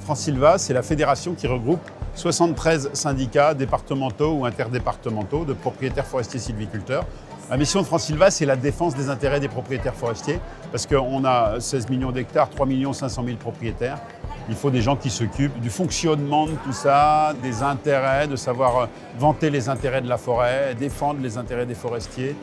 France-Sylva, c'est la fédération qui regroupe 73 syndicats départementaux ou interdépartementaux de propriétaires forestiers sylviculteurs. La mission de France-Sylva, c'est la défense des intérêts des propriétaires forestiers, parce qu'on a 16 millions d'hectares, 3 500 000 propriétaires. Il faut des gens qui s'occupent du fonctionnement de tout ça, des intérêts, de savoir vanter les intérêts de la forêt, défendre les intérêts des forestiers.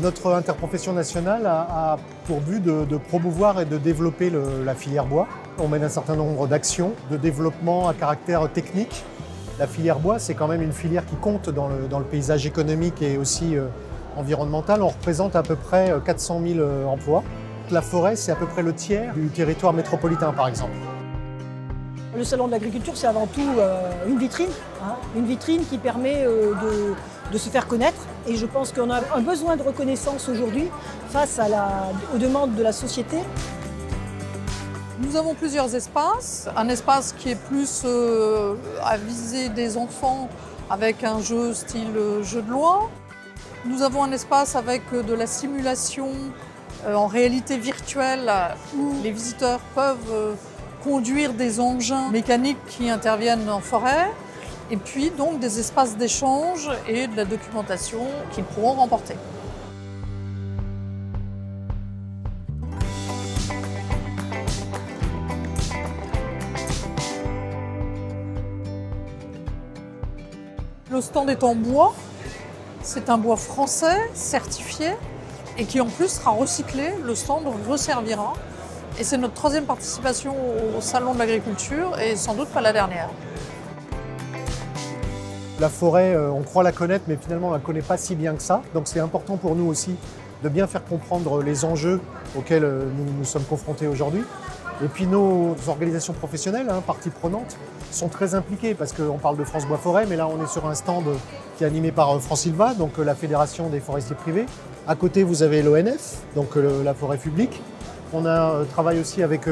Notre interprofession nationale a pour but de promouvoir et de développer la filière bois. On mène un certain nombre d'actions de développement à caractère technique. La filière bois, c'est quand même une filière qui compte dans le paysage économique et aussi environnemental. On représente à peu près 400 000 emplois. La forêt, c'est à peu près le tiers du territoire métropolitain, par exemple. Le salon de l'agriculture, c'est avant tout une vitrine qui permet de se faire connaître. Et je pense qu'on a un besoin de reconnaissance aujourd'hui face aux demandes de la société. Nous avons plusieurs espaces. Un espace qui est plus à viser des enfants avec un jeu style jeu de loi. Nous avons un espace avec de la simulation en réalité virtuelle où les visiteurs peuvent conduire des engins mécaniques qui interviennent en forêt. Et puis donc des espaces d'échange et de la documentation qu'ils pourront remporter. Le stand est en bois, c'est un bois français certifié et qui en plus sera recyclé, le stand resservira. Et c'est notre troisième participation au Salon de l'Agriculture et sans doute pas la dernière. La forêt, on croit la connaître, mais finalement on ne la connaît pas si bien que ça. Donc c'est important pour nous aussi de bien faire comprendre les enjeux auxquels nous sommes confrontés aujourd'hui. Et puis nos organisations professionnelles, parties prenantes, sont très impliquées parce qu'on parle de France Bois Forêt, mais là on est sur un stand qui est animé par France-Sylva, donc la Fédération des forestiers privés. À côté vous avez l'ONF, donc la forêt publique. On travaille aussi avec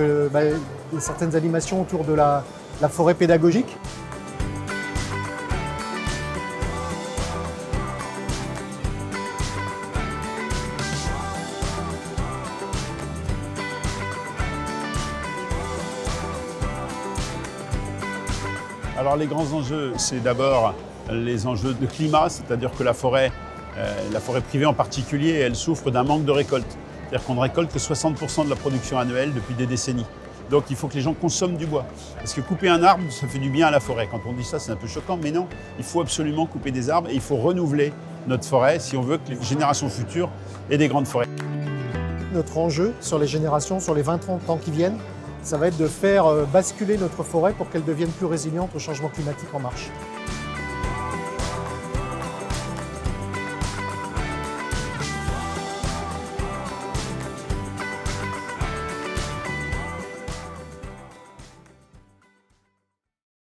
certaines animations autour de la forêt pédagogique. Alors les grands enjeux, c'est d'abord les enjeux de climat, c'est-à-dire que la forêt privée en particulier, elle souffre d'un manque de récolte. C'est-à-dire qu'on ne récolte que 60% de la production annuelle depuis des décennies. Donc il faut que les gens consomment du bois. Parce que couper un arbre, ça fait du bien à la forêt. Quand on dit ça, c'est un peu choquant, mais non, il faut absolument couper des arbres et il faut renouveler notre forêt si on veut que les générations futures aient des grandes forêts. Notre enjeu sur les générations, sur les 20-30 ans qui viennent, ça va être de faire basculer notre forêt pour qu'elle devienne plus résiliente au changement climatique en marche.